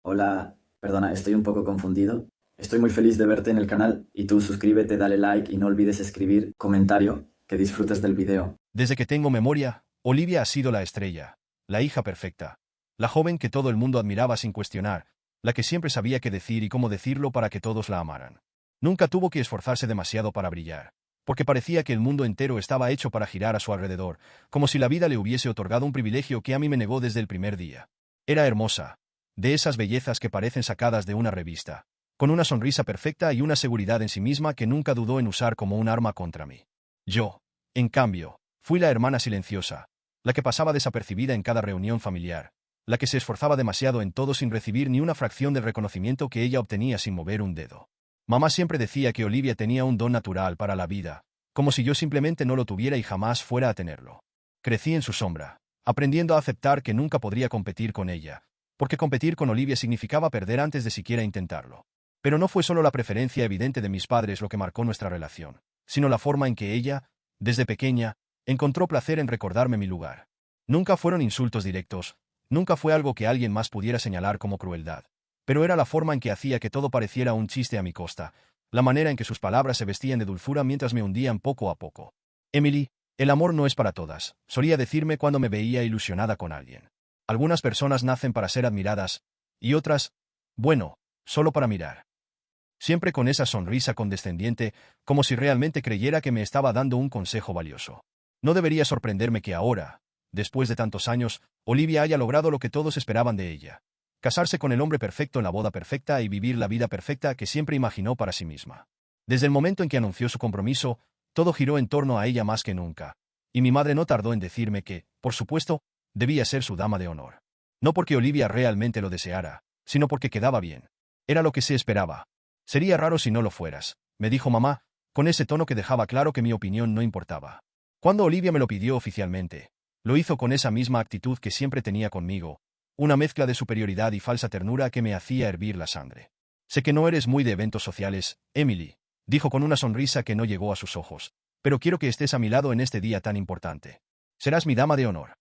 Hola, perdona, estoy un poco confundido. Estoy muy feliz de verte en el canal y tú suscríbete, dale like y no olvides escribir comentario, que disfrutes del video. Desde que tengo memoria, Olivia ha sido la estrella, la hija perfecta, la joven que todo el mundo admiraba sin cuestionar, la que siempre sabía qué decir y cómo decirlo para que todos la amaran. Nunca tuvo que esforzarse demasiado para brillar, porque parecía que el mundo entero estaba hecho para girar a su alrededor, como si la vida le hubiese otorgado un privilegio que a mí me negó desde el primer día. Era hermosa, de esas bellezas que parecen sacadas de una revista, con una sonrisa perfecta y una seguridad en sí misma que nunca dudó en usar como un arma contra mí. Yo, en cambio, fui la hermana silenciosa, la que pasaba desapercibida en cada reunión familiar, la que se esforzaba demasiado en todo sin recibir ni una fracción del reconocimiento que ella obtenía sin mover un dedo. Mamá siempre decía que Olivia tenía un don natural para la vida, como si yo simplemente no lo tuviera y jamás fuera a tenerlo. Crecí en su sombra, aprendiendo a aceptar que nunca podría competir con ella, porque competir con Olivia significaba perder antes de siquiera intentarlo. Pero no fue solo la preferencia evidente de mis padres lo que marcó nuestra relación, sino la forma en que ella, desde pequeña, encontró placer en recordarme mi lugar. Nunca fueron insultos directos, nunca fue algo que alguien más pudiera señalar como crueldad, pero era la forma en que hacía que todo pareciera un chiste a mi costa, la manera en que sus palabras se vestían de dulzura mientras me hundían poco a poco. Emily, el amor no es para todas, solía decirme cuando me veía ilusionada con alguien. Algunas personas nacen para ser admiradas, y otras, bueno, solo para mirar. Siempre con esa sonrisa condescendiente, como si realmente creyera que me estaba dando un consejo valioso. No debería sorprenderme que ahora, después de tantos años, Olivia haya logrado lo que todos esperaban de ella. Casarse con el hombre perfecto en la boda perfecta y vivir la vida perfecta que siempre imaginó para sí misma. Desde el momento en que anunció su compromiso, todo giró en torno a ella más que nunca. Y mi madre no tardó en decirme que, por supuesto, debía ser su dama de honor. No porque Olivia realmente lo deseara, sino porque quedaba bien. Era lo que se esperaba. Sería raro si no lo fueras, me dijo mamá, con ese tono que dejaba claro que mi opinión no importaba. Cuando Olivia me lo pidió oficialmente, lo hizo con esa misma actitud que siempre tenía conmigo, una mezcla de superioridad y falsa ternura que me hacía hervir la sangre. Sé que no eres muy de eventos sociales, Emily, dijo con una sonrisa que no llegó a sus ojos, pero quiero que estés a mi lado en este día tan importante. Serás mi dama de honor.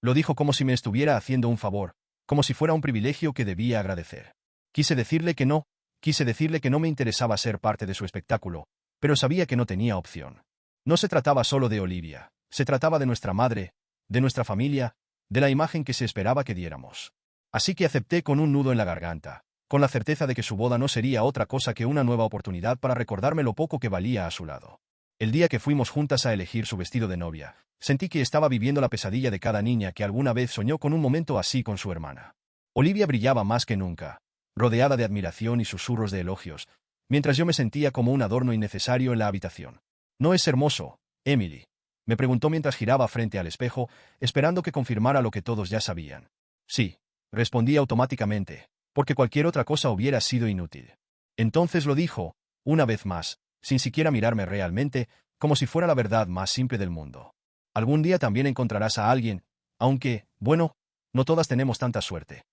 Lo dijo como si me estuviera haciendo un favor, como si fuera un privilegio que debía agradecer. Quise decirle que no me interesaba ser parte de su espectáculo, pero sabía que no tenía opción. No se trataba solo de Olivia, se trataba de nuestra madre, de nuestra familia, de la imagen que se esperaba que diéramos. Así que acepté con un nudo en la garganta, con la certeza de que su boda no sería otra cosa que una nueva oportunidad para recordarme lo poco que valía a su lado. El día que fuimos juntas a elegir su vestido de novia, sentí que estaba viviendo la pesadilla de cada niña que alguna vez soñó con un momento así con su hermana. Olivia brillaba más que nunca, rodeada de admiración y susurros de elogios, mientras yo me sentía como un adorno innecesario en la habitación. ¿No es hermoso, Emily?, me preguntó mientras giraba frente al espejo, esperando que confirmara lo que todos ya sabían. Sí, respondí automáticamente, porque cualquier otra cosa hubiera sido inútil. Entonces lo dijo, una vez más, sin siquiera mirarme realmente, como si fuera la verdad más simple del mundo. Algún día también encontrarás a alguien, aunque, bueno, no todas tenemos tanta suerte.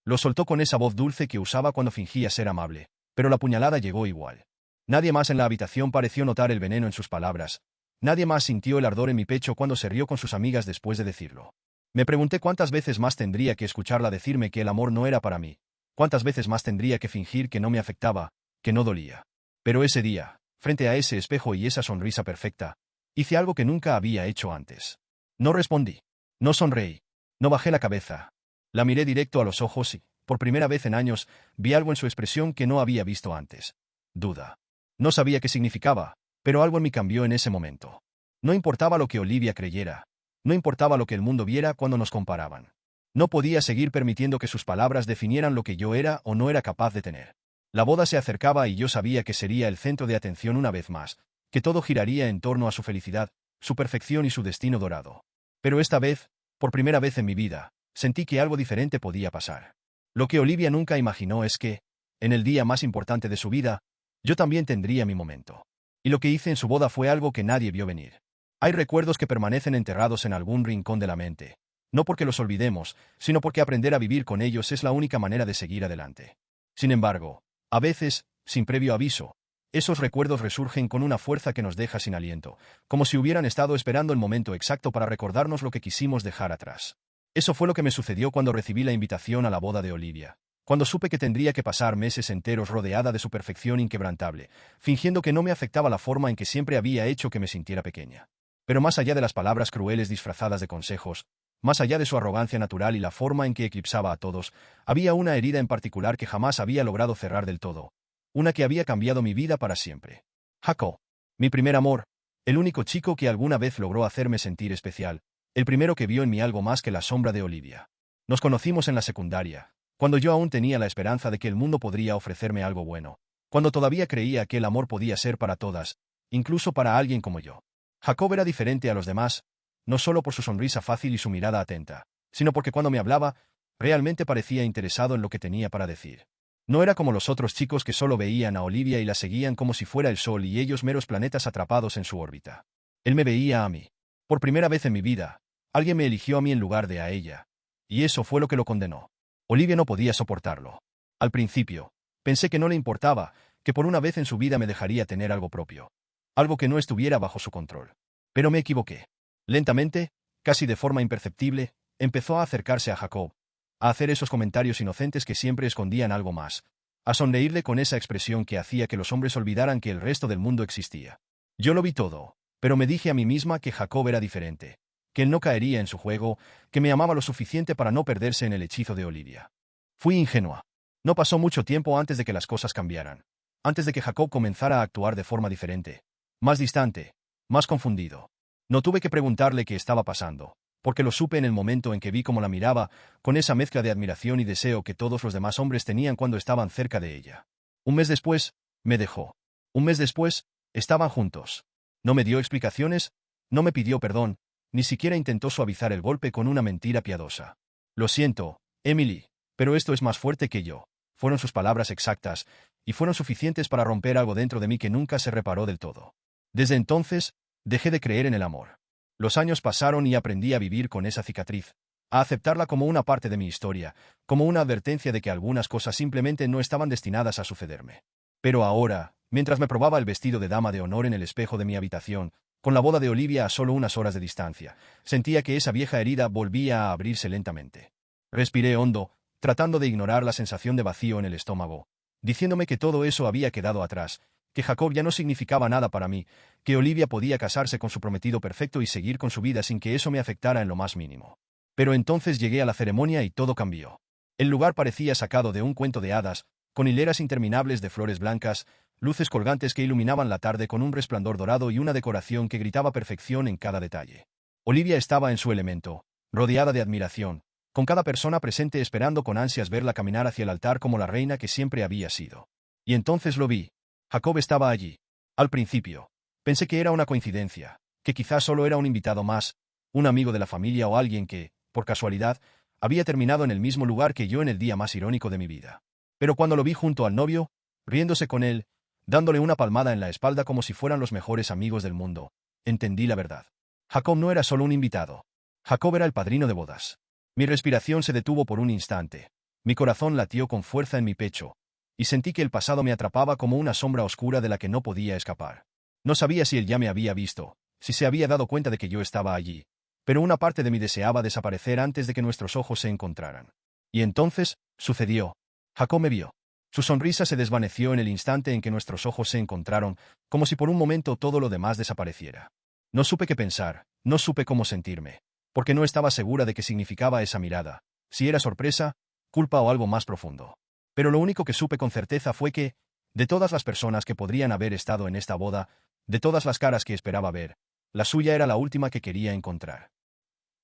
Lo soltó con esa voz dulce que usaba cuando fingía ser amable, pero la puñalada llegó igual. Nadie más en la habitación pareció notar el veneno en sus palabras. Nadie más sintió el ardor en mi pecho cuando se rió con sus amigas después de decirlo. Me pregunté cuántas veces más tendría que escucharla decirme que el amor no era para mí, cuántas veces más tendría que fingir que no me afectaba, que no dolía. Pero ese día, frente a ese espejo y esa sonrisa perfecta, hice algo que nunca había hecho antes. No respondí. No sonreí. No bajé la cabeza. La miré directo a los ojos y, por primera vez en años, vi algo en su expresión que no había visto antes. Duda. No sabía qué significaba, pero algo en mí cambió en ese momento. No importaba lo que Olivia creyera. No importaba lo que el mundo viera cuando nos comparaban. No podía seguir permitiendo que sus palabras definieran lo que yo era o no era capaz de tener. La boda se acercaba y yo sabía que sería el centro de atención una vez más, que todo giraría en torno a su felicidad, su perfección y su destino dorado. Pero esta vez, por primera vez en mi vida, sentí que algo diferente podía pasar. Lo que Olivia nunca imaginó es que, en el día más importante de su vida, yo también tendría mi momento. Y lo que hice en su boda fue algo que nadie vio venir. Hay recuerdos que permanecen enterrados en algún rincón de la mente, no porque los olvidemos, sino porque aprender a vivir con ellos es la única manera de seguir adelante. Sin embargo, a veces, sin previo aviso, esos recuerdos resurgen con una fuerza que nos deja sin aliento, como si hubieran estado esperando el momento exacto para recordarnos lo que quisimos dejar atrás. Eso fue lo que me sucedió cuando recibí la invitación a la boda de Olivia. Cuando supe que tendría que pasar meses enteros rodeada de su perfección inquebrantable, fingiendo que no me afectaba la forma en que siempre había hecho que me sintiera pequeña. Pero más allá de las palabras crueles disfrazadas de consejos, más allá de su arrogancia natural y la forma en que eclipsaba a todos, había una herida en particular que jamás había logrado cerrar del todo. Una que había cambiado mi vida para siempre. Jacob. Mi primer amor. El único chico que alguna vez logró hacerme sentir especial. El primero que vio en mí algo más que la sombra de Olivia. Nos conocimos en la secundaria, cuando yo aún tenía la esperanza de que el mundo podría ofrecerme algo bueno. Cuando todavía creía que el amor podía ser para todas, incluso para alguien como yo. Jacob era diferente a los demás, no solo por su sonrisa fácil y su mirada atenta, sino porque cuando me hablaba, realmente parecía interesado en lo que tenía para decir. No era como los otros chicos que solo veían a Olivia y la seguían como si fuera el sol y ellos meros planetas atrapados en su órbita. Él me veía a mí. Por primera vez en mi vida, alguien me eligió a mí en lugar de a ella. Y eso fue lo que lo condenó. Olivia no podía soportarlo. Al principio, pensé que no le importaba, que por una vez en su vida me dejaría tener algo propio. Algo que no estuviera bajo su control. Pero me equivoqué. Lentamente, casi de forma imperceptible, empezó a acercarse a Jacob, a hacer esos comentarios inocentes que siempre escondían algo más, a sonreírle con esa expresión que hacía que los hombres olvidaran que el resto del mundo existía. Yo lo vi todo, pero me dije a mí misma que Jacob era diferente, que él no caería en su juego, que me amaba lo suficiente para no perderse en el hechizo de Olivia. Fui ingenua. No pasó mucho tiempo antes de que las cosas cambiaran, antes de que Jacob comenzara a actuar de forma diferente, más distante, más confundido. No tuve que preguntarle qué estaba pasando, porque lo supe en el momento en que vi cómo la miraba, con esa mezcla de admiración y deseo que todos los demás hombres tenían cuando estaban cerca de ella. Un mes después, me dejó. Un mes después, estaban juntos. No me dio explicaciones, no me pidió perdón, ni siquiera intentó suavizar el golpe con una mentira piadosa. Lo siento, Emily, pero esto es más fuerte que yo. Fueron sus palabras exactas, y fueron suficientes para romper algo dentro de mí que nunca se reparó del todo. Desde entonces, dejé de creer en el amor. Los años pasaron y aprendí a vivir con esa cicatriz, a aceptarla como una parte de mi historia, como una advertencia de que algunas cosas simplemente no estaban destinadas a sucederme. Pero ahora, mientras me probaba el vestido de dama de honor en el espejo de mi habitación, con la boda de Olivia a solo unas horas de distancia, sentía que esa vieja herida volvía a abrirse lentamente. Respiré hondo, tratando de ignorar la sensación de vacío en el estómago, diciéndome que todo eso había quedado atrás, que Jacob ya no significaba nada para mí, que Olivia podía casarse con su prometido perfecto y seguir con su vida sin que eso me afectara en lo más mínimo. Pero entonces llegué a la ceremonia y todo cambió. El lugar parecía sacado de un cuento de hadas, con hileras interminables de flores blancas, luces colgantes que iluminaban la tarde con un resplandor dorado y una decoración que gritaba perfección en cada detalle. Olivia estaba en su elemento, rodeada de admiración, con cada persona presente esperando con ansias verla caminar hacia el altar como la reina que siempre había sido. Y entonces lo vi. Jacob estaba allí. Al principio, pensé que era una coincidencia, que quizás solo era un invitado más, un amigo de la familia o alguien que, por casualidad, había terminado en el mismo lugar que yo en el día más irónico de mi vida. Pero cuando lo vi junto al novio, riéndose con él, dándole una palmada en la espalda como si fueran los mejores amigos del mundo, entendí la verdad. Jacob no era solo un invitado. Jacob era el padrino de bodas. Mi respiración se detuvo por un instante. Mi corazón latió con fuerza en mi pecho, y sentí que el pasado me atrapaba como una sombra oscura de la que no podía escapar. No sabía si él ya me había visto, si se había dado cuenta de que yo estaba allí, pero una parte de mí deseaba desaparecer antes de que nuestros ojos se encontraran. Y entonces, sucedió. Jacob me vio. Su sonrisa se desvaneció en el instante en que nuestros ojos se encontraron, como si por un momento todo lo demás desapareciera. No supe qué pensar, no supe cómo sentirme, porque no estaba segura de qué significaba esa mirada, si era sorpresa, culpa o algo más profundo. Pero lo único que supe con certeza fue que, de todas las personas que podrían haber estado en esta boda, de todas las caras que esperaba ver, la suya era la última que quería encontrar.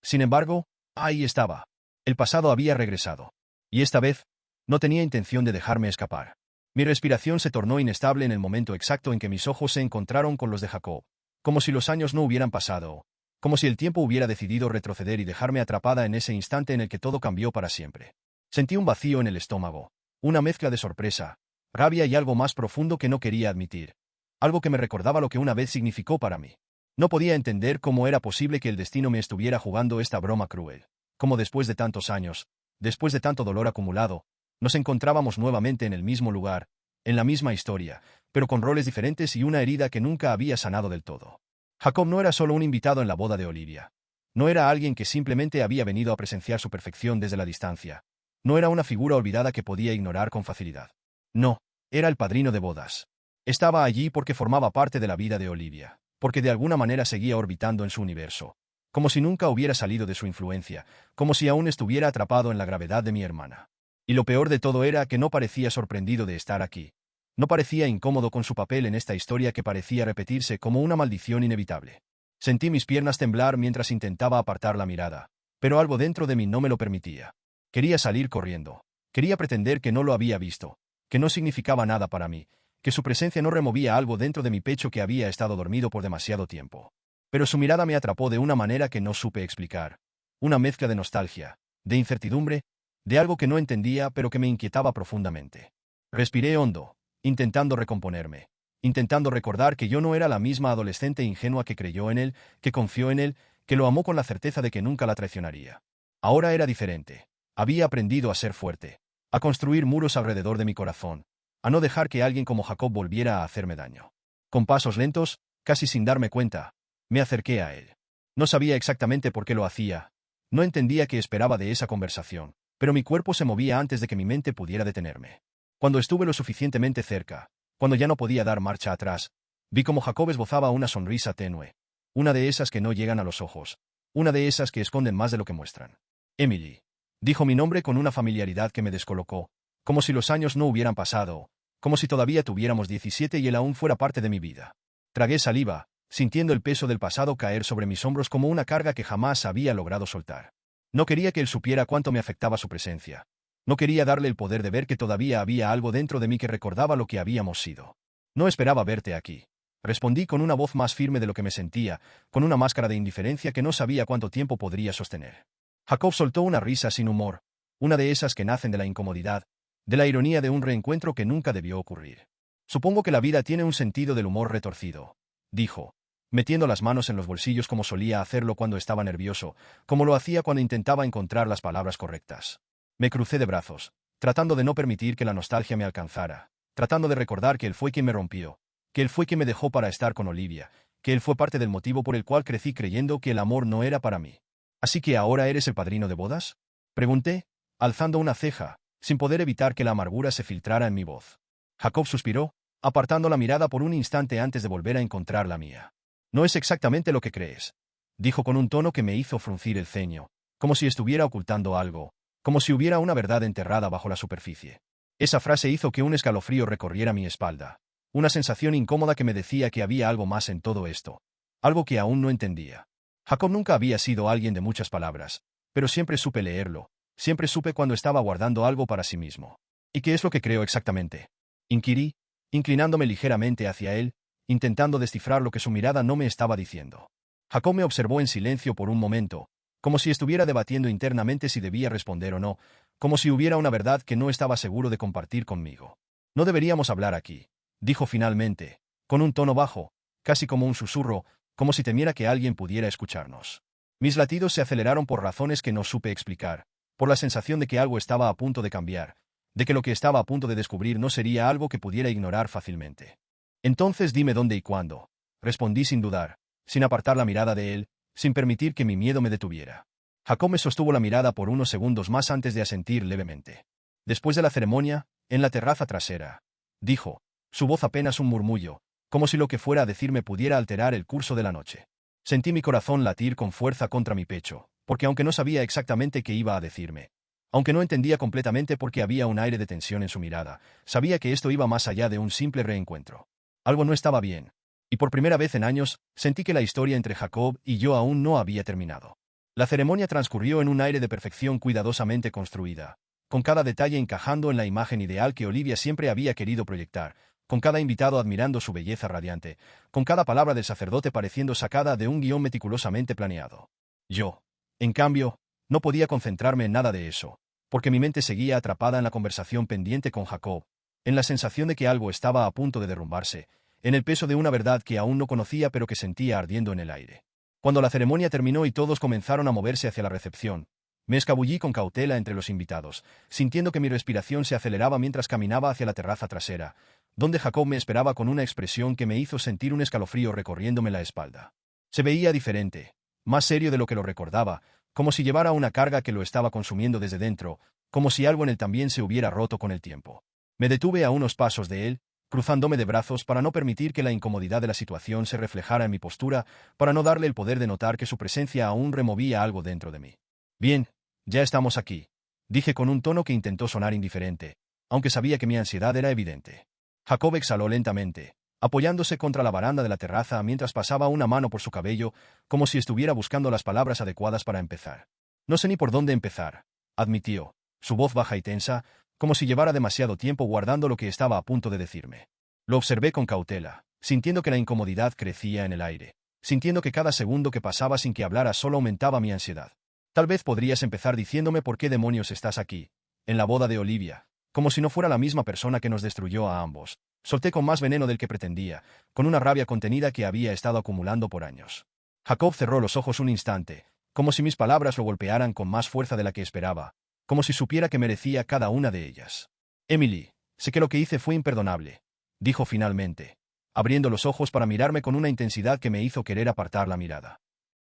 Sin embargo, ahí estaba. El pasado había regresado. Y esta vez, no tenía intención de dejarme escapar. Mi respiración se tornó inestable en el momento exacto en que mis ojos se encontraron con los de Jacob, como si los años no hubieran pasado, como si el tiempo hubiera decidido retroceder y dejarme atrapada en ese instante en el que todo cambió para siempre. Sentí un vacío en el estómago, una mezcla de sorpresa, rabia y algo más profundo que no quería admitir, algo que me recordaba lo que una vez significó para mí. No podía entender cómo era posible que el destino me estuviera jugando esta broma cruel, como después de tantos años, después de tanto dolor acumulado, nos encontrábamos nuevamente en el mismo lugar, en la misma historia, pero con roles diferentes y una herida que nunca había sanado del todo. Jacob no era solo un invitado en la boda de Olivia. No era alguien que simplemente había venido a presenciar su perfección desde la distancia. No era una figura olvidada que podía ignorar con facilidad. No, era el padrino de bodas. Estaba allí porque formaba parte de la vida de Olivia, porque de alguna manera seguía orbitando en su universo, como si nunca hubiera salido de su influencia, como si aún estuviera atrapado en la gravedad de mi hermana. Y lo peor de todo era que no parecía sorprendido de estar aquí. No parecía incómodo con su papel en esta historia que parecía repetirse como una maldición inevitable. Sentí mis piernas temblar mientras intentaba apartar la mirada, pero algo dentro de mí no me lo permitía. Quería salir corriendo. Quería pretender que no lo había visto, que no significaba nada para mí, que su presencia no removía algo dentro de mi pecho que había estado dormido por demasiado tiempo. Pero su mirada me atrapó de una manera que no supe explicar. Una mezcla de nostalgia, de incertidumbre, de algo que no entendía pero que me inquietaba profundamente. Respiré hondo, intentando recomponerme, intentando recordar que yo no era la misma adolescente ingenua que creyó en él, que confió en él, que lo amó con la certeza de que nunca la traicionaría. Ahora era diferente. Había aprendido a ser fuerte, a construir muros alrededor de mi corazón, a no dejar que alguien como Jacob volviera a hacerme daño. Con pasos lentos, casi sin darme cuenta, me acerqué a él. No sabía exactamente por qué lo hacía, no entendía qué esperaba de esa conversación, pero mi cuerpo se movía antes de que mi mente pudiera detenerme. Cuando estuve lo suficientemente cerca, cuando ya no podía dar marcha atrás, vi cómo Jacob esbozaba una sonrisa tenue, una de esas que no llegan a los ojos, una de esas que esconden más de lo que muestran. Emily. Dijo mi nombre con una familiaridad que me descolocó, como si los años no hubieran pasado, como si todavía tuviéramos 17 y él aún fuera parte de mi vida. Tragué saliva, sintiendo el peso del pasado caer sobre mis hombros como una carga que jamás había logrado soltar. No quería que él supiera cuánto me afectaba su presencia. No quería darle el poder de ver que todavía había algo dentro de mí que recordaba lo que habíamos sido. No esperaba verte aquí. Respondí con una voz más firme de lo que me sentía, con una máscara de indiferencia que no sabía cuánto tiempo podría sostener. Jacob soltó una risa sin humor, una de esas que nacen de la incomodidad, de la ironía de un reencuentro que nunca debió ocurrir. Supongo que la vida tiene un sentido del humor retorcido, dijo, metiendo las manos en los bolsillos como solía hacerlo cuando estaba nervioso, como lo hacía cuando intentaba encontrar las palabras correctas. Me crucé de brazos, tratando de no permitir que la nostalgia me alcanzara, tratando de recordar que él fue quien me rompió, que él fue quien me dejó para estar con Olivia, que él fue parte del motivo por el cual crecí creyendo que el amor no era para mí. ¿Así que ahora eres el padrino de bodas? Pregunté, alzando una ceja, sin poder evitar que la amargura se filtrara en mi voz. Jacob suspiró, apartando la mirada por un instante antes de volver a encontrar la mía. No es exactamente lo que crees, dijo con un tono que me hizo fruncir el ceño, como si estuviera ocultando algo, como si hubiera una verdad enterrada bajo la superficie. Esa frase hizo que un escalofrío recorriera mi espalda, una sensación incómoda que me decía que había algo más en todo esto, algo que aún no entendía. Jacob nunca había sido alguien de muchas palabras, pero siempre supe leerlo, siempre supe cuando estaba guardando algo para sí mismo. ¿Y qué es lo que creo exactamente? Inquirí, inclinándome ligeramente hacia él, intentando descifrar lo que su mirada no me estaba diciendo. Jacob me observó en silencio por un momento, como si estuviera debatiendo internamente si debía responder o no, como si hubiera una verdad que no estaba seguro de compartir conmigo. No deberíamos hablar aquí, dijo finalmente, con un tono bajo, casi como un susurro, como si temiera que alguien pudiera escucharnos. Mis latidos se aceleraron por razones que no supe explicar, por la sensación de que algo estaba a punto de cambiar, de que lo que estaba a punto de descubrir no sería algo que pudiera ignorar fácilmente. Entonces dime dónde y cuándo, respondí sin dudar, sin apartar la mirada de él, sin permitir que mi miedo me detuviera. Jacob me sostuvo la mirada por unos segundos más antes de asentir levemente. Después de la ceremonia, en la terraza trasera, dijo, su voz apenas un murmullo, como si lo que fuera a decirme pudiera alterar el curso de la noche. Sentí mi corazón latir con fuerza contra mi pecho, porque aunque no sabía exactamente qué iba a decirme, aunque no entendía completamente por qué había un aire de tensión en su mirada, sabía que esto iba más allá de un simple reencuentro. Algo no estaba bien. Y por primera vez en años, sentí que la historia entre Jacob y yo aún no había terminado. La ceremonia transcurrió en un aire de perfección cuidadosamente construida, con cada detalle encajando en la imagen ideal que Olivia siempre había querido proyectar, con cada invitado admirando su belleza radiante, con cada palabra del sacerdote pareciendo sacada de un guión meticulosamente planeado. Yo, en cambio, no podía concentrarme en nada de eso, porque mi mente seguía atrapada en la conversación pendiente con Jacob, en la sensación de que algo estaba a punto de derrumbarse, en el peso de una verdad que aún no conocía pero que sentía ardiendo en el aire. Cuando la ceremonia terminó y todos comenzaron a moverse hacia la recepción, me escabullí con cautela entre los invitados, sintiendo que mi respiración se aceleraba mientras caminaba hacia la terraza trasera, donde Jacob me esperaba con una expresión que me hizo sentir un escalofrío recorriéndome la espalda. Se veía diferente, más serio de lo que lo recordaba, como si llevara una carga que lo estaba consumiendo desde dentro, como si algo en él también se hubiera roto con el tiempo. Me detuve a unos pasos de él, cruzándome de brazos para no permitir que la incomodidad de la situación se reflejara en mi postura, para no darle el poder de notar que su presencia aún removía algo dentro de mí. Bien, ya estamos aquí, dije con un tono que intentó sonar indiferente, aunque sabía que mi ansiedad era evidente. Jacob exhaló lentamente, apoyándose contra la baranda de la terraza mientras pasaba una mano por su cabello, como si estuviera buscando las palabras adecuadas para empezar. No sé ni por dónde empezar, admitió, su voz baja y tensa, como si llevara demasiado tiempo guardando lo que estaba a punto de decirme. Lo observé con cautela, sintiendo que la incomodidad crecía en el aire, sintiendo que cada segundo que pasaba sin que hablara solo aumentaba mi ansiedad. Tal vez podrías empezar diciéndome por qué demonios estás aquí, en la boda de Olivia, como si no fuera la misma persona que nos destruyó a ambos. Solté con más veneno del que pretendía, con una rabia contenida que había estado acumulando por años. Jacob cerró los ojos un instante, como si mis palabras lo golpearan con más fuerza de la que esperaba, como si supiera que merecía cada una de ellas. Emily, sé que lo que hice fue imperdonable, dijo finalmente, abriendo los ojos para mirarme con una intensidad que me hizo querer apartar la mirada.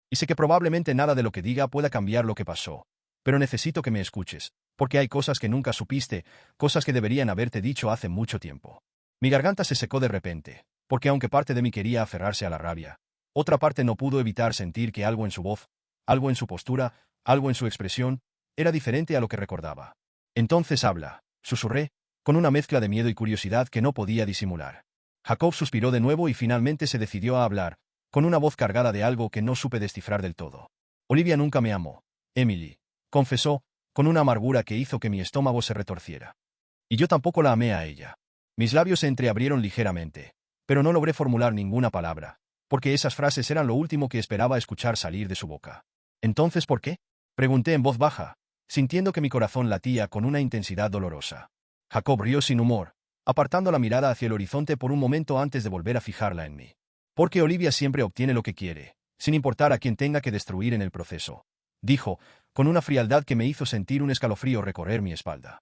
Y sé que probablemente nada de lo que diga pueda cambiar lo que pasó, pero necesito que me escuches, porque hay cosas que nunca supiste, cosas que deberían haberte dicho hace mucho tiempo. Mi garganta se secó de repente, porque aunque parte de mí quería aferrarse a la rabia, otra parte no pudo evitar sentir que algo en su voz, algo en su postura, algo en su expresión, era diferente a lo que recordaba. Entonces habla, susurré, con una mezcla de miedo y curiosidad que no podía disimular. Jacob suspiró de nuevo y finalmente se decidió a hablar, con una voz cargada de algo que no supe descifrar del todo. Olivia nunca me amó, Emily, confesó, con una amargura que hizo que mi estómago se retorciera. Y yo tampoco la amé a ella. Mis labios se entreabrieron ligeramente, pero no logré formular ninguna palabra, porque esas frases eran lo último que esperaba escuchar salir de su boca. ¿Entonces por qué? Pregunté en voz baja, sintiendo que mi corazón latía con una intensidad dolorosa. Jacob rió sin humor, apartando la mirada hacia el horizonte por un momento antes de volver a fijarla en mí. Porque Olivia siempre obtiene lo que quiere, sin importar a quién tenga que destruir en el proceso, dijo, con una frialdad que me hizo sentir un escalofrío recorrer mi espalda.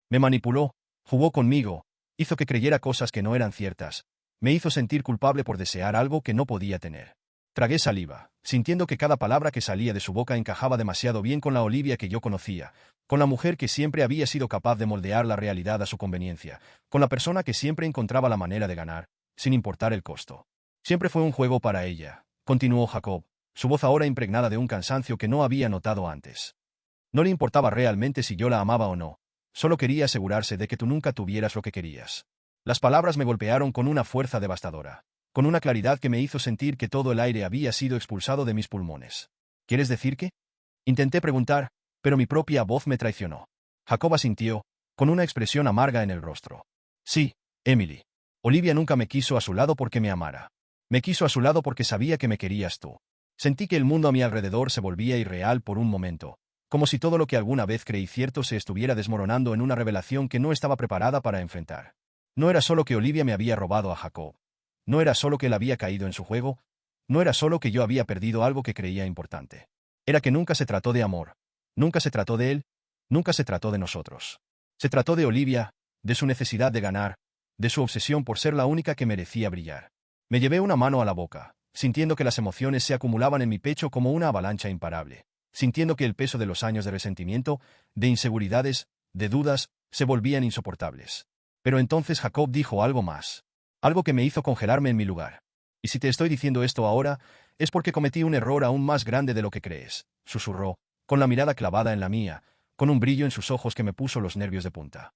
Me manipuló, jugó conmigo, hizo que creyera cosas que no eran ciertas, me hizo sentir culpable por desear algo que no podía tener. Tragué saliva, sintiendo que cada palabra que salía de su boca encajaba demasiado bien con la Olivia que yo conocía, con la mujer que siempre había sido capaz de moldear la realidad a su conveniencia, con la persona que siempre encontraba la manera de ganar, sin importar el costo. Siempre fue un juego para ella, continuó Jacob, su voz ahora impregnada de un cansancio que no había notado antes. No le importaba realmente si yo la amaba o no, solo quería asegurarse de que tú nunca tuvieras lo que querías. Las palabras me golpearon con una fuerza devastadora, con una claridad que me hizo sentir que todo el aire había sido expulsado de mis pulmones. ¿Quieres decir qué? Intenté preguntar, pero mi propia voz me traicionó. Jacob asintió, con una expresión amarga en el rostro. Sí, Emily. Olivia nunca me quiso a su lado porque me amara. Me quiso a su lado porque sabía que me querías tú. Sentí que el mundo a mi alrededor se volvía irreal por un momento, como si todo lo que alguna vez creí cierto se estuviera desmoronando en una revelación que no estaba preparada para enfrentar. No era solo que Olivia me había robado a Jacob. No era solo que él había caído en su juego. No era solo que yo había perdido algo que creía importante. Era que nunca se trató de amor. Nunca se trató de él. Nunca se trató de nosotros. Se trató de Olivia, de su necesidad de ganar, de su obsesión por ser la única que merecía brillar. Me llevé una mano a la boca, sintiendo que las emociones se acumulaban en mi pecho como una avalancha imparable, sintiendo que el peso de los años de resentimiento, de inseguridades, de dudas, se volvían insoportables. Pero entonces Jacob dijo algo más. Algo que me hizo congelarme en mi lugar. Y si te estoy diciendo esto ahora, es porque cometí un error aún más grande de lo que crees, susurró, con la mirada clavada en la mía, con un brillo en sus ojos que me puso los nervios de punta.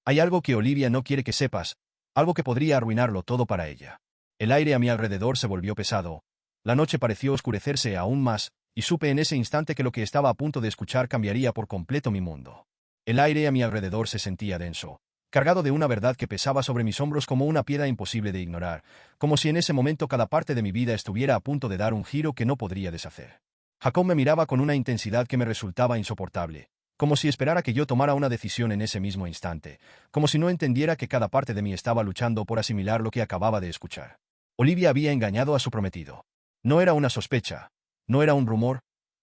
Hay algo que Olivia no quiere que sepas, algo que podría arruinarlo todo para ella. El aire a mi alrededor se volvió pesado, la noche pareció oscurecerse aún más, y supe en ese instante que lo que estaba a punto de escuchar cambiaría por completo mi mundo. El aire a mi alrededor se sentía denso, cargado de una verdad que pesaba sobre mis hombros como una piedra imposible de ignorar, como si en ese momento cada parte de mi vida estuviera a punto de dar un giro que no podría deshacer. Jacob me miraba con una intensidad que me resultaba insoportable, como si esperara que yo tomara una decisión en ese mismo instante, como si no entendiera que cada parte de mí estaba luchando por asimilar lo que acababa de escuchar. Olivia había engañado a su prometido. No era una sospecha, no era un rumor,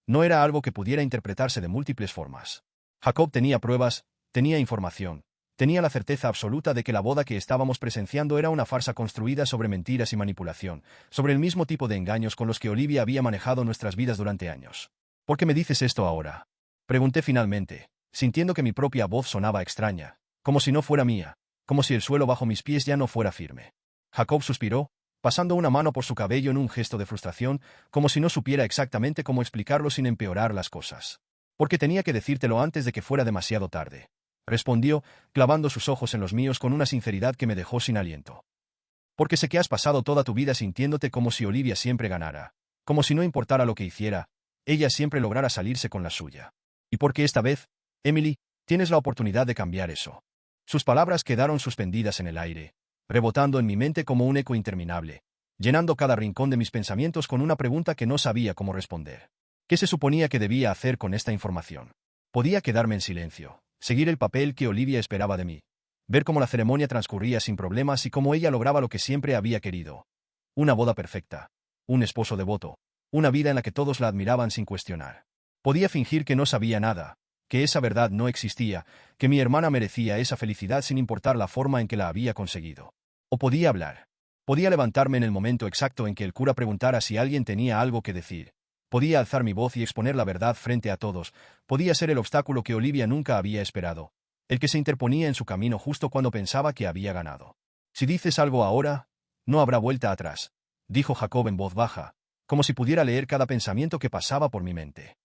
no era algo que pudiera interpretarse de múltiples formas. Jacob tenía pruebas, tenía información, tenía la certeza absoluta de que la boda que estábamos presenciando era una farsa construida sobre mentiras y manipulación, sobre el mismo tipo de engaños con los que Olivia había manejado nuestras vidas durante años. ¿Por qué me dices esto ahora? Pregunté finalmente, sintiendo que mi propia voz sonaba extraña, como si no fuera mía, como si el suelo bajo mis pies ya no fuera firme. Jacob suspiró, pasando una mano por su cabello en un gesto de frustración, como si no supiera exactamente cómo explicarlo sin empeorar las cosas. Porque tenía que decírtelo antes de que fuera demasiado tarde. Respondió, clavando sus ojos en los míos con una sinceridad que me dejó sin aliento. Porque sé que has pasado toda tu vida sintiéndote como si Olivia siempre ganara, como si no importara lo que hiciera, ella siempre lograra salirse con la suya. Y porque esta vez, Emily, tienes la oportunidad de cambiar eso. Sus palabras quedaron suspendidas en el aire, rebotando en mi mente como un eco interminable, llenando cada rincón de mis pensamientos con una pregunta que no sabía cómo responder. ¿Qué se suponía que debía hacer con esta información? Podía quedarme en silencio, seguir el papel que Olivia esperaba de mí, ver cómo la ceremonia transcurría sin problemas y cómo ella lograba lo que siempre había querido. Una boda perfecta, un esposo devoto, una vida en la que todos la admiraban sin cuestionar. Podía fingir que no sabía nada, que esa verdad no existía, que mi hermana merecía esa felicidad sin importar la forma en que la había conseguido. O podía hablar. Podía levantarme en el momento exacto en que el cura preguntara si alguien tenía algo que decir. Podía alzar mi voz y exponer la verdad frente a todos. Podía ser el obstáculo que Olivia nunca había esperado, el que se interponía en su camino justo cuando pensaba que había ganado. Si dices algo ahora, no habrá vuelta atrás, dijo Jacob en voz baja, como si pudiera leer cada pensamiento que pasaba por mi mente.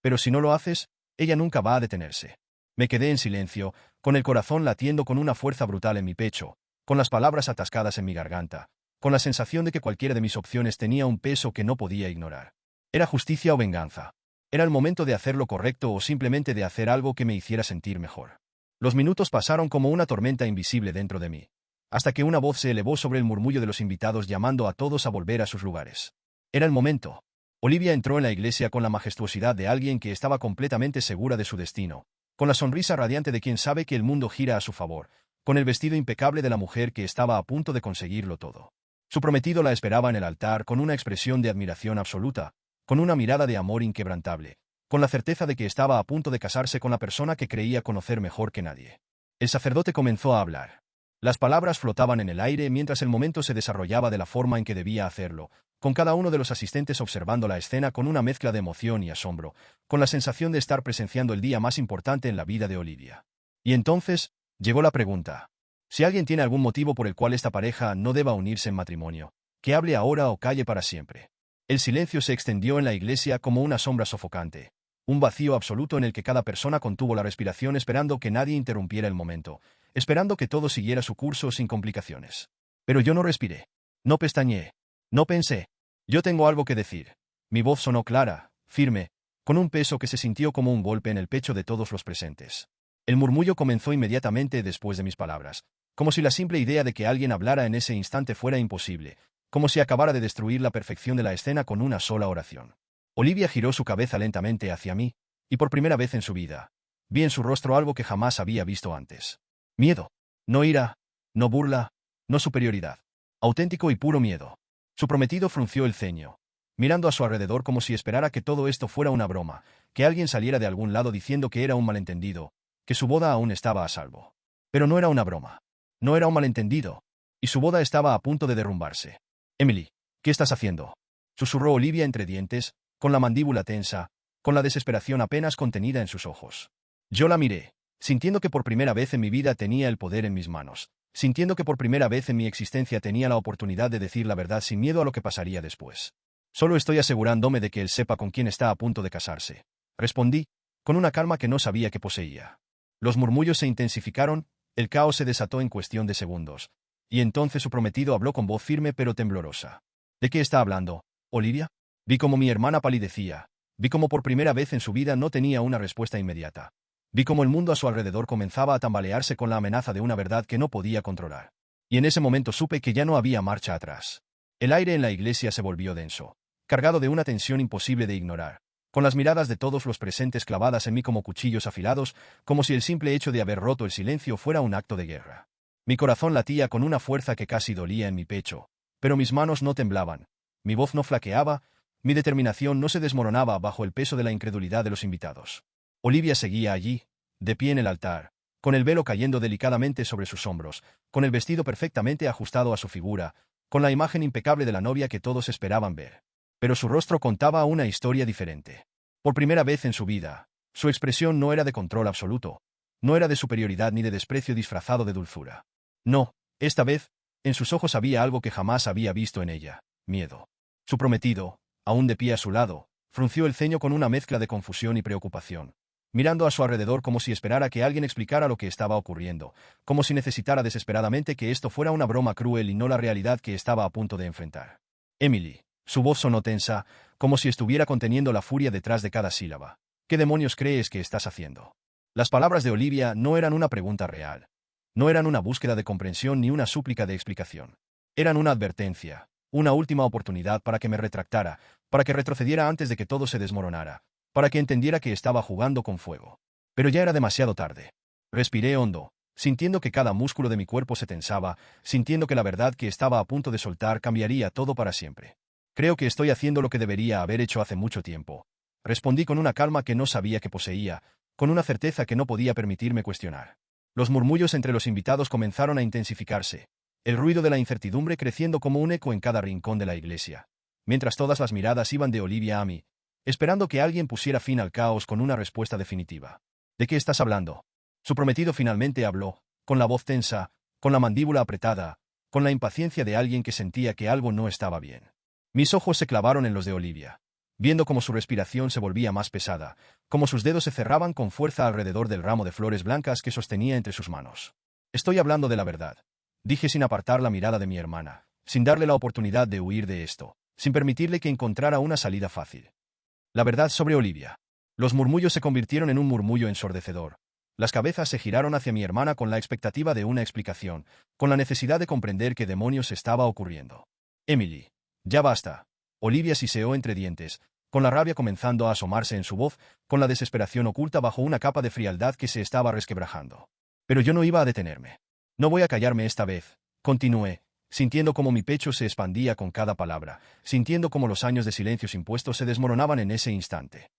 Pero si no lo haces, ella nunca va a detenerse. Me quedé en silencio, con el corazón latiendo con una fuerza brutal en mi pecho, con las palabras atascadas en mi garganta, con la sensación de que cualquiera de mis opciones tenía un peso que no podía ignorar. ¿Era justicia o venganza? ¿Era el momento de hacer lo correcto o simplemente de hacer algo que me hiciera sentir mejor? Los minutos pasaron como una tormenta invisible dentro de mí, hasta que una voz se elevó sobre el murmullo de los invitados llamando a todos a volver a sus lugares. Era el momento. Olivia entró en la iglesia con la majestuosidad de alguien que estaba completamente segura de su destino, con la sonrisa radiante de quien sabe que el mundo gira a su favor, con el vestido impecable de la mujer que estaba a punto de conseguirlo todo. Su prometido la esperaba en el altar con una expresión de admiración absoluta, con una mirada de amor inquebrantable, con la certeza de que estaba a punto de casarse con la persona que creía conocer mejor que nadie. El sacerdote comenzó a hablar. Las palabras flotaban en el aire mientras el momento se desarrollaba de la forma en que debía hacerlo, con cada uno de los asistentes observando la escena con una mezcla de emoción y asombro, con la sensación de estar presenciando el día más importante en la vida de Olivia. Y entonces, llegó la pregunta. Si alguien tiene algún motivo por el cual esta pareja no deba unirse en matrimonio, que hable ahora o calle para siempre. El silencio se extendió en la iglesia como una sombra sofocante, un vacío absoluto en el que cada persona contuvo la respiración esperando que nadie interrumpiera el momento, esperando que todo siguiera su curso sin complicaciones. Pero yo no respiré. No pestañeé. No pensé. Yo tengo algo que decir. Mi voz sonó clara, firme, con un peso que se sintió como un golpe en el pecho de todos los presentes. El murmullo comenzó inmediatamente después de mis palabras, como si la simple idea de que alguien hablara en ese instante fuera imposible, como si acabara de destruir la perfección de la escena con una sola oración. Olivia giró su cabeza lentamente hacia mí, y por primera vez en su vida, vi en su rostro algo que jamás había visto antes. Miedo. No ira, no burla, no superioridad. Auténtico y puro miedo. Su prometido frunció el ceño, mirando a su alrededor como si esperara que todo esto fuera una broma, que alguien saliera de algún lado diciendo que era un malentendido, que su boda aún estaba a salvo. Pero no era una broma. No era un malentendido. Y su boda estaba a punto de derrumbarse. Emily, ¿qué estás haciendo? Susurró Olivia entre dientes, con la mandíbula tensa, con la desesperación apenas contenida en sus ojos. Yo la miré, sintiendo que por primera vez en mi vida tenía el poder en mis manos, sintiendo que por primera vez en mi existencia tenía la oportunidad de decir la verdad sin miedo a lo que pasaría después. Solo estoy asegurándome de que él sepa con quién está a punto de casarse. Respondí, con una calma que no sabía que poseía. Los murmullos se intensificaron, el caos se desató en cuestión de segundos, y entonces su prometido habló con voz firme pero temblorosa. ¿De qué está hablando, Olivia? Vi cómo mi hermana palidecía, vi cómo por primera vez en su vida no tenía una respuesta inmediata. Vi cómo el mundo a su alrededor comenzaba a tambalearse con la amenaza de una verdad que no podía controlar. Y en ese momento supe que ya no había marcha atrás. El aire en la iglesia se volvió denso, cargado de una tensión imposible de ignorar, con las miradas de todos los presentes clavadas en mí como cuchillos afilados, como si el simple hecho de haber roto el silencio fuera un acto de guerra. Mi corazón latía con una fuerza que casi dolía en mi pecho, pero mis manos no temblaban, mi voz no flaqueaba, mi determinación no se desmoronaba bajo el peso de la incredulidad de los invitados. Olivia seguía allí, de pie en el altar, con el velo cayendo delicadamente sobre sus hombros, con el vestido perfectamente ajustado a su figura, con la imagen impecable de la novia que todos esperaban ver. Pero su rostro contaba una historia diferente. Por primera vez en su vida, su expresión no era de control absoluto, no era de superioridad ni de desprecio disfrazado de dulzura. No, esta vez, en sus ojos había algo que jamás había visto en ella: miedo. Su prometido, aún de pie a su lado, frunció el ceño con una mezcla de confusión y preocupación, mirando a su alrededor como si esperara que alguien explicara lo que estaba ocurriendo, como si necesitara desesperadamente que esto fuera una broma cruel y no la realidad que estaba a punto de enfrentar. Emily. Su voz sonó tensa, como si estuviera conteniendo la furia detrás de cada sílaba. ¿Qué demonios crees que estás haciendo? Las palabras de Olivia no eran una pregunta real. No eran una búsqueda de comprensión ni una súplica de explicación. Eran una advertencia, una última oportunidad para que me retractara, para que retrocediera antes de que todo se desmoronara, para que entendiera que estaba jugando con fuego. Pero ya era demasiado tarde. Respiré hondo, sintiendo que cada músculo de mi cuerpo se tensaba, sintiendo que la verdad que estaba a punto de soltar cambiaría todo para siempre. Creo que estoy haciendo lo que debería haber hecho hace mucho tiempo. Respondí con una calma que no sabía que poseía, con una certeza que no podía permitirme cuestionar. Los murmullos entre los invitados comenzaron a intensificarse, el ruido de la incertidumbre creciendo como un eco en cada rincón de la iglesia, mientras todas las miradas iban de Olivia a mí, esperando que alguien pusiera fin al caos con una respuesta definitiva. ¿De qué estás hablando? Su prometido finalmente habló, con la voz tensa, con la mandíbula apretada, con la impaciencia de alguien que sentía que algo no estaba bien. Mis ojos se clavaron en los de Olivia, viendo cómo su respiración se volvía más pesada, cómo sus dedos se cerraban con fuerza alrededor del ramo de flores blancas que sostenía entre sus manos. Estoy hablando de la verdad, dije sin apartar la mirada de mi hermana, sin darle la oportunidad de huir de esto, sin permitirle que encontrara una salida fácil. La verdad sobre Olivia. Los murmullos se convirtieron en un murmullo ensordecedor. Las cabezas se giraron hacia mi hermana con la expectativa de una explicación, con la necesidad de comprender qué demonios estaba ocurriendo. Emily. Ya basta. Olivia siseó entre dientes, con la rabia comenzando a asomarse en su voz, con la desesperación oculta bajo una capa de frialdad que se estaba resquebrajando. Pero yo no iba a detenerme. No voy a callarme esta vez, continué, sintiendo cómo mi pecho se expandía con cada palabra, sintiendo cómo los años de silencios impuestos se desmoronaban en ese instante.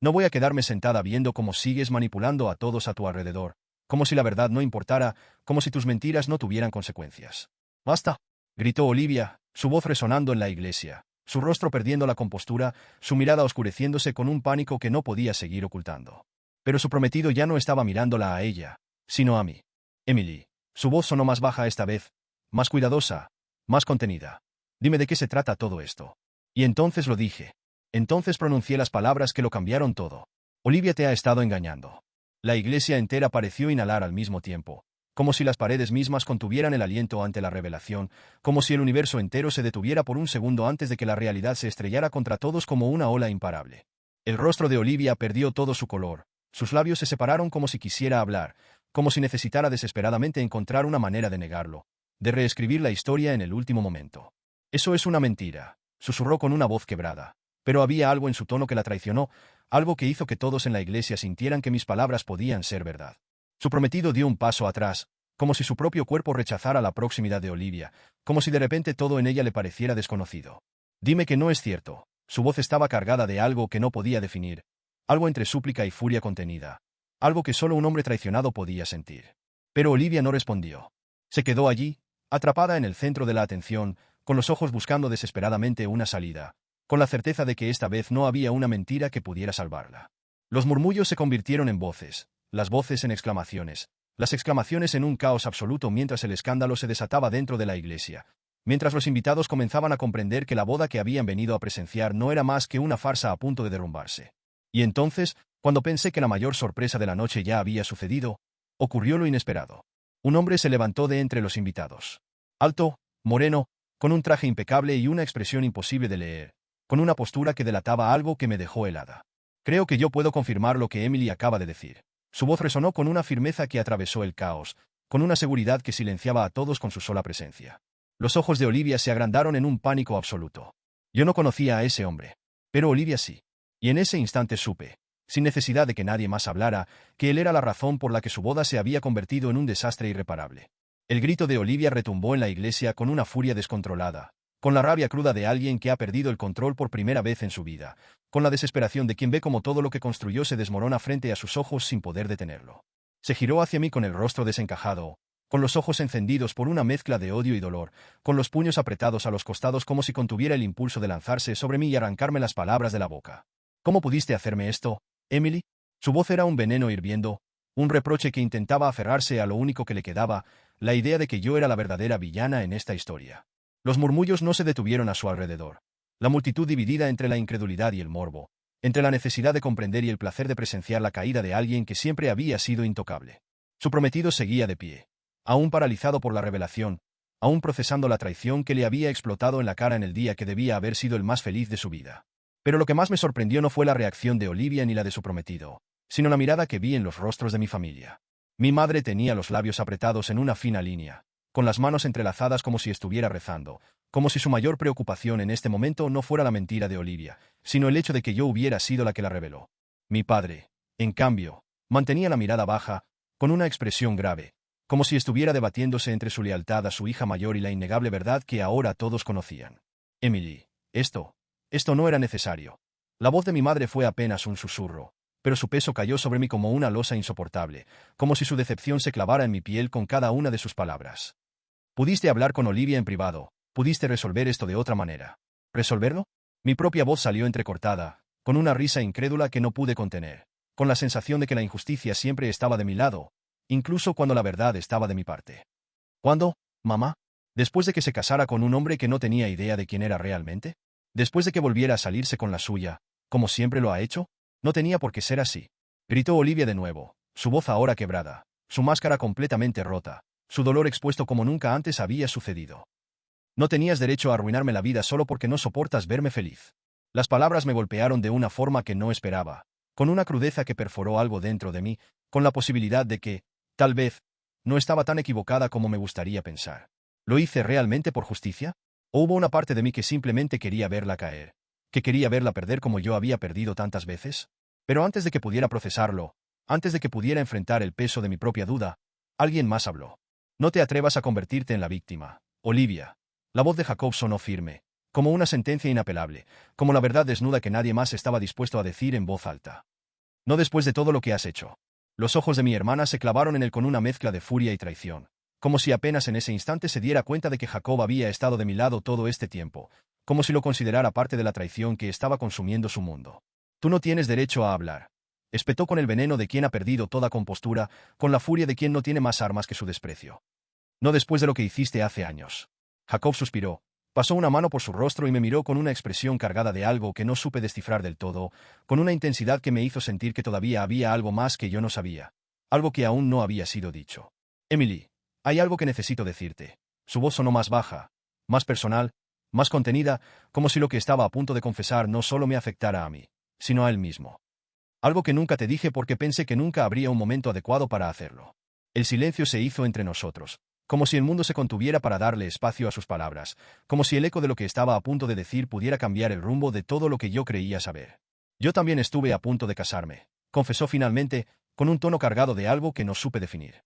No voy a quedarme sentada viendo cómo sigues manipulando a todos a tu alrededor, como si la verdad no importara, como si tus mentiras no tuvieran consecuencias. ¡Basta!, gritó Olivia, su voz resonando en la iglesia, su rostro perdiendo la compostura, su mirada oscureciéndose con un pánico que no podía seguir ocultando. Pero su prometido ya no estaba mirándola a ella, sino a mí. Emily. Su voz sonó más baja esta vez, más cuidadosa, más contenida. Dime de qué se trata todo esto. Y entonces lo dije. Entonces pronuncié las palabras que lo cambiaron todo. Olivia te ha estado engañando. La iglesia entera pareció inhalar al mismo tiempo, como si las paredes mismas contuvieran el aliento ante la revelación, como si el universo entero se detuviera por un segundo antes de que la realidad se estrellara contra todos como una ola imparable. El rostro de Olivia perdió todo su color, sus labios se separaron como si quisiera hablar, como si necesitara desesperadamente encontrar una manera de negarlo, de reescribir la historia en el último momento. Eso es una mentira, susurró con una voz quebrada, pero había algo en su tono que la traicionó, algo que hizo que todos en la iglesia sintieran que mis palabras podían ser verdad. Su prometido dio un paso atrás, como si su propio cuerpo rechazara la proximidad de Olivia, como si de repente todo en ella le pareciera desconocido. Dime que no es cierto. Su voz estaba cargada de algo que no podía definir, algo entre súplica y furia contenida, algo que solo un hombre traicionado podía sentir. Pero Olivia no respondió. Se quedó allí, atrapada en el centro de la atención, con los ojos buscando desesperadamente una salida, con la certeza de que esta vez no había una mentira que pudiera salvarla. Los murmullos se convirtieron en voces, las voces en exclamaciones, las exclamaciones en un caos absoluto mientras el escándalo se desataba dentro de la iglesia, mientras los invitados comenzaban a comprender que la boda que habían venido a presenciar no era más que una farsa a punto de derrumbarse. Y entonces, cuando pensé que la mayor sorpresa de la noche ya había sucedido, ocurrió lo inesperado. Un hombre se levantó de entre los invitados. Alto, moreno, con un traje impecable y una expresión imposible de leer, con una postura que delataba algo que me dejó helada. Creo que yo puedo confirmar lo que Emily acaba de decir. Su voz resonó con una firmeza que atravesó el caos, con una seguridad que silenciaba a todos con su sola presencia. Los ojos de Olivia se agrandaron en un pánico absoluto. Yo no conocía a ese hombre, pero Olivia sí. Y en ese instante supe, sin necesidad de que nadie más hablara, que él era la razón por la que su boda se había convertido en un desastre irreparable. El grito de Olivia retumbó en la iglesia con una furia descontrolada, con la rabia cruda de alguien que ha perdido el control por primera vez en su vida, con la desesperación de quien ve cómo todo lo que construyó se desmorona frente a sus ojos sin poder detenerlo. Se giró hacia mí con el rostro desencajado, con los ojos encendidos por una mezcla de odio y dolor, con los puños apretados a los costados como si contuviera el impulso de lanzarse sobre mí y arrancarme las palabras de la boca. ¿Cómo pudiste hacerme esto, Emily? Su voz era un veneno hirviendo, un reproche que intentaba aferrarse a lo único que le quedaba, la idea de que yo era la verdadera villana en esta historia. Los murmullos no se detuvieron a su alrededor. La multitud dividida entre la incredulidad y el morbo, entre la necesidad de comprender y el placer de presenciar la caída de alguien que siempre había sido intocable. Su prometido seguía de pie, aún paralizado por la revelación, aún procesando la traición que le había explotado en la cara en el día que debía haber sido el más feliz de su vida. Pero lo que más me sorprendió no fue la reacción de Olivia ni la de su prometido, sino la mirada que vi en los rostros de mi familia. Mi madre tenía los labios apretados en una fina línea, con las manos entrelazadas como si estuviera rezando, como si su mayor preocupación en este momento no fuera la mentira de Olivia, sino el hecho de que yo hubiera sido la que la reveló. Mi padre, en cambio, mantenía la mirada baja, con una expresión grave, como si estuviera debatiéndose entre su lealtad a su hija mayor y la innegable verdad que ahora todos conocían. Emily, esto no era necesario. La voz de mi madre fue apenas un susurro, pero su peso cayó sobre mí como una losa insoportable, como si su decepción se clavara en mi piel con cada una de sus palabras. Pudiste hablar con Olivia en privado, pudiste resolver esto de otra manera. ¿Resolverlo? Mi propia voz salió entrecortada, con una risa incrédula que no pude contener, con la sensación de que la injusticia siempre estaba de mi lado, incluso cuando la verdad estaba de mi parte. ¿Cuándo, mamá? ¿Después de que se casara con un hombre que no tenía idea de quién era realmente? ¿Después de que volviera a salirse con la suya, como siempre lo ha hecho? No tenía por qué ser así. Gritó Olivia de nuevo, su voz ahora quebrada, su máscara completamente rota, su dolor expuesto como nunca antes había sucedido. No tenías derecho a arruinarme la vida solo porque no soportas verme feliz. Las palabras me golpearon de una forma que no esperaba, con una crudeza que perforó algo dentro de mí, con la posibilidad de que, tal vez, no estaba tan equivocada como me gustaría pensar. ¿Lo hice realmente por justicia? ¿O hubo una parte de mí que simplemente quería verla caer, que quería verla perder como yo había perdido tantas veces? Pero antes de que pudiera procesarlo, antes de que pudiera enfrentar el peso de mi propia duda, alguien más habló. No te atrevas a convertirte en la víctima, Olivia. La voz de Jacob sonó firme, como una sentencia inapelable, como la verdad desnuda que nadie más estaba dispuesto a decir en voz alta. No después de todo lo que has hecho. Los ojos de mi hermana se clavaron en él con una mezcla de furia y traición, como si apenas en ese instante se diera cuenta de que Jacob había estado de mi lado todo este tiempo, como si lo considerara parte de la traición que estaba consumiendo su mundo. Tú no tienes derecho a hablar. Espetó con el veneno de quien ha perdido toda compostura, con la furia de quien no tiene más armas que su desprecio. No después de lo que hiciste hace años. Jacob suspiró, pasó una mano por su rostro y me miró con una expresión cargada de algo que no supe descifrar del todo, con una intensidad que me hizo sentir que todavía había algo más que yo no sabía, algo que aún no había sido dicho. Emily, hay algo que necesito decirte. Su voz sonó más baja, más personal, más contenida, como si lo que estaba a punto de confesar no solo me afectara a mí, sino a él mismo. Algo que nunca te dije porque pensé que nunca habría un momento adecuado para hacerlo. El silencio se hizo entre nosotros, como si el mundo se contuviera para darle espacio a sus palabras, como si el eco de lo que estaba a punto de decir pudiera cambiar el rumbo de todo lo que yo creía saber. Yo también estuve a punto de casarme, confesó finalmente, con un tono cargado de algo que no supe definir.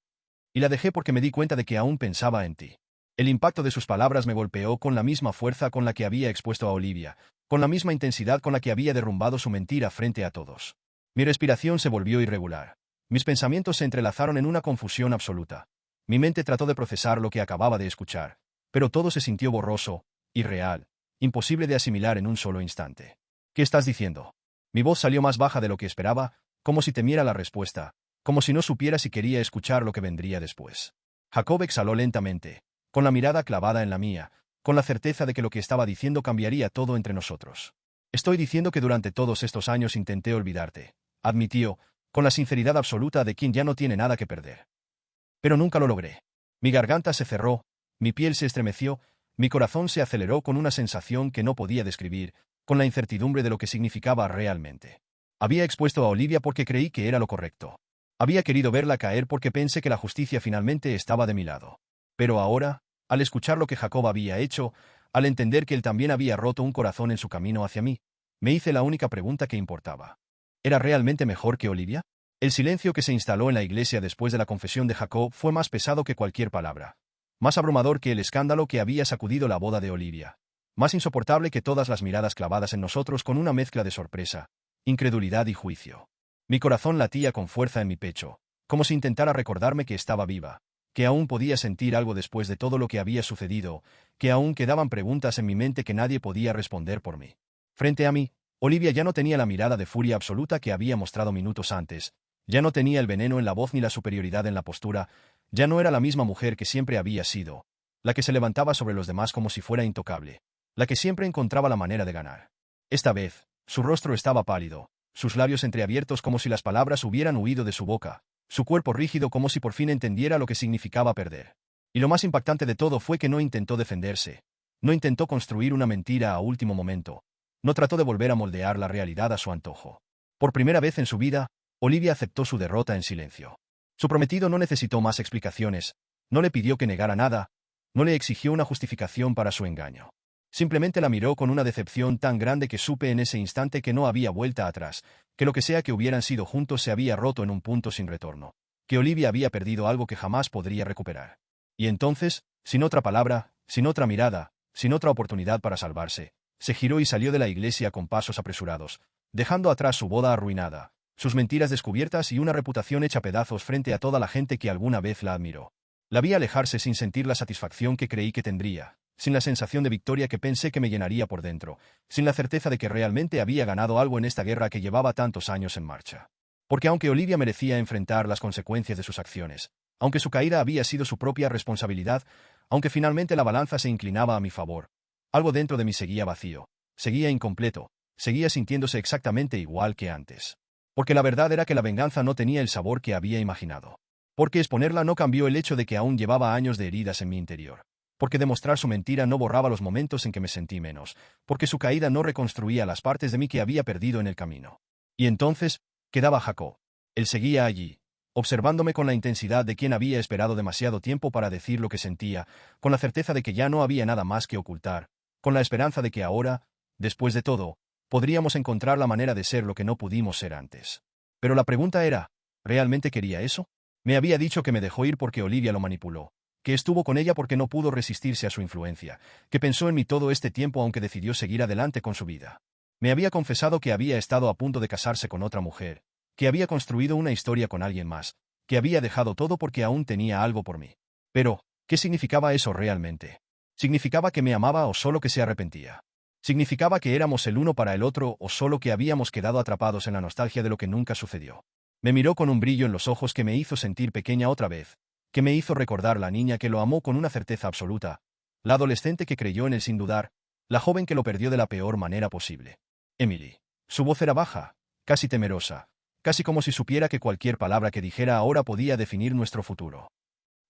Y la dejé porque me di cuenta de que aún pensaba en ti. El impacto de sus palabras me golpeó con la misma fuerza con la que había expuesto a Olivia, con la misma intensidad con la que había derrumbado su mentira frente a todos. Mi respiración se volvió irregular. Mis pensamientos se entrelazaron en una confusión absoluta. Mi mente trató de procesar lo que acababa de escuchar, pero todo se sintió borroso, irreal, imposible de asimilar en un solo instante. ¿Qué estás diciendo? Mi voz salió más baja de lo que esperaba, como si temiera la respuesta, como si no supiera si quería escuchar lo que vendría después. Jacob exhaló lentamente, con la mirada clavada en la mía, con la certeza de que lo que estaba diciendo cambiaría todo entre nosotros. Estoy diciendo que durante todos estos años intenté olvidarte, admitió, con la sinceridad absoluta de quien ya no tiene nada que perder. Pero nunca lo logré. Mi garganta se cerró, mi piel se estremeció, mi corazón se aceleró con una sensación que no podía describir, con la incertidumbre de lo que significaba realmente. Había expuesto a Olivia porque creí que era lo correcto. Había querido verla caer porque pensé que la justicia finalmente estaba de mi lado. Pero ahora, al escuchar lo que Jacob había hecho, al entender que él también había roto un corazón en su camino hacia mí, me hice la única pregunta que importaba. ¿Era realmente mejor que Olivia? El silencio que se instaló en la iglesia después de la confesión de Jacob fue más pesado que cualquier palabra, más abrumador que el escándalo que había sacudido la boda de Olivia, más insoportable que todas las miradas clavadas en nosotros con una mezcla de sorpresa, incredulidad y juicio. Mi corazón latía con fuerza en mi pecho, como si intentara recordarme que estaba viva, que aún podía sentir algo después de todo lo que había sucedido, que aún quedaban preguntas en mi mente que nadie podía responder por mí. Frente a mí, Olivia ya no tenía la mirada de furia absoluta que había mostrado minutos antes, ya no tenía el veneno en la voz ni la superioridad en la postura, ya no era la misma mujer que siempre había sido, la que se levantaba sobre los demás como si fuera intocable, la que siempre encontraba la manera de ganar. Esta vez, su rostro estaba pálido, sus labios entreabiertos como si las palabras hubieran huido de su boca, su cuerpo rígido como si por fin entendiera lo que significaba perder. Y lo más impactante de todo fue que no intentó defenderse, no intentó construir una mentira a último momento, no trató de volver a moldear la realidad a su antojo. Por primera vez en su vida, Olivia aceptó su derrota en silencio. Su prometido no necesitó más explicaciones, no le pidió que negara nada, no le exigió una justificación para su engaño. Simplemente la miró con una decepción tan grande que supe en ese instante que no había vuelta atrás, que lo que sea que hubieran sido juntos se había roto en un punto sin retorno, que Olivia había perdido algo que jamás podría recuperar. Y entonces, sin otra palabra, sin otra mirada, sin otra oportunidad para salvarse, se giró y salió de la iglesia con pasos apresurados, dejando atrás su boda arruinada, sus mentiras descubiertas y una reputación hecha pedazos frente a toda la gente que alguna vez la admiró. La vi alejarse sin sentir la satisfacción que creí que tendría, sin la sensación de victoria que pensé que me llenaría por dentro, sin la certeza de que realmente había ganado algo en esta guerra que llevaba tantos años en marcha. Porque aunque Olivia merecía enfrentar las consecuencias de sus acciones, aunque su caída había sido su propia responsabilidad, aunque finalmente la balanza se inclinaba a mi favor, algo dentro de mí seguía vacío, seguía incompleto, seguía sintiéndose exactamente igual que antes. Porque la verdad era que la venganza no tenía el sabor que había imaginado. Porque exponerla no cambió el hecho de que aún llevaba años de heridas en mi interior. Porque demostrar su mentira no borraba los momentos en que me sentí menos. Porque su caída no reconstruía las partes de mí que había perdido en el camino. Y entonces, quedaba Jacob. Él seguía allí, observándome con la intensidad de quien había esperado demasiado tiempo para decir lo que sentía, con la certeza de que ya no había nada más que ocultar, con la esperanza de que ahora, después de todo, podríamos encontrar la manera de ser lo que no pudimos ser antes. Pero la pregunta era, ¿realmente quería eso? Me había dicho que me dejó ir porque Olivia lo manipuló, que estuvo con ella porque no pudo resistirse a su influencia, que pensó en mí todo este tiempo aunque decidió seguir adelante con su vida. Me había confesado que había estado a punto de casarse con otra mujer, que había construido una historia con alguien más, que había dejado todo porque aún tenía algo por mí. Pero, ¿qué significaba eso realmente? ¿Significaba que me amaba o solo que se arrepentía? ¿Significaba que éramos el uno para el otro o solo que habíamos quedado atrapados en la nostalgia de lo que nunca sucedió? Me miró con un brillo en los ojos que me hizo sentir pequeña otra vez, que me hizo recordar la niña que lo amó con una certeza absoluta, la adolescente que creyó en él sin dudar, la joven que lo perdió de la peor manera posible. Emily. Su voz era baja, casi temerosa, casi como si supiera que cualquier palabra que dijera ahora podía definir nuestro futuro.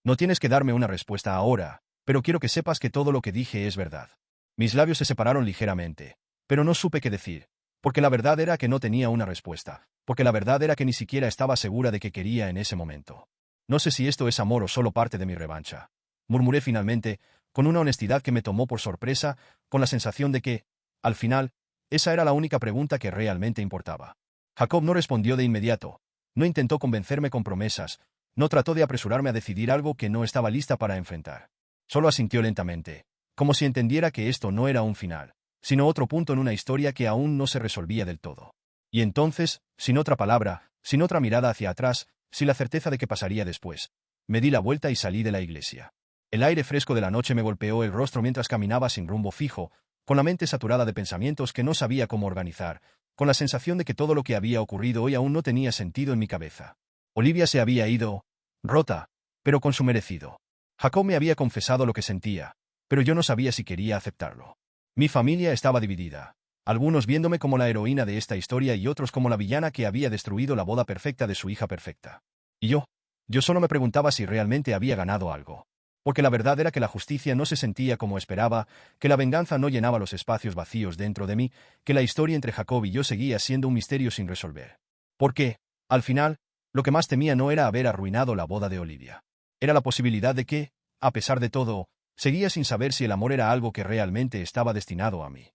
No tienes que darme una respuesta ahora, pero quiero que sepas que todo lo que dije es verdad. Mis labios se separaron ligeramente, pero no supe qué decir, porque la verdad era que no tenía una respuesta, porque la verdad era que ni siquiera estaba segura de qué quería en ese momento. No sé si esto es amor o solo parte de mi revancha, murmuré finalmente, con una honestidad que me tomó por sorpresa, con la sensación de que, al final, esa era la única pregunta que realmente importaba. Jacob no respondió de inmediato, no intentó convencerme con promesas, no trató de apresurarme a decidir algo que no estaba lista para enfrentar. Solo asintió lentamente, como si entendiera que esto no era un final, sino otro punto en una historia que aún no se resolvía del todo. Y entonces, sin otra palabra, sin otra mirada hacia atrás, sin la certeza de qué pasaría después, me di la vuelta y salí de la iglesia. El aire fresco de la noche me golpeó el rostro mientras caminaba sin rumbo fijo, con la mente saturada de pensamientos que no sabía cómo organizar, con la sensación de que todo lo que había ocurrido hoy aún no tenía sentido en mi cabeza. Olivia se había ido, rota, pero con su merecido. Jacob me había confesado lo que sentía, pero yo no sabía si quería aceptarlo. Mi familia estaba dividida, algunos viéndome como la heroína de esta historia y otros como la villana que había destruido la boda perfecta de su hija perfecta. Y yo solo me preguntaba si realmente había ganado algo. Porque la verdad era que la justicia no se sentía como esperaba, que la venganza no llenaba los espacios vacíos dentro de mí, que la historia entre Jacob y yo seguía siendo un misterio sin resolver. Porque, al final, lo que más temía no era haber arruinado la boda de Olivia. Era la posibilidad de que, a pesar de todo, seguía sin saber si el amor era algo que realmente estaba destinado a mí.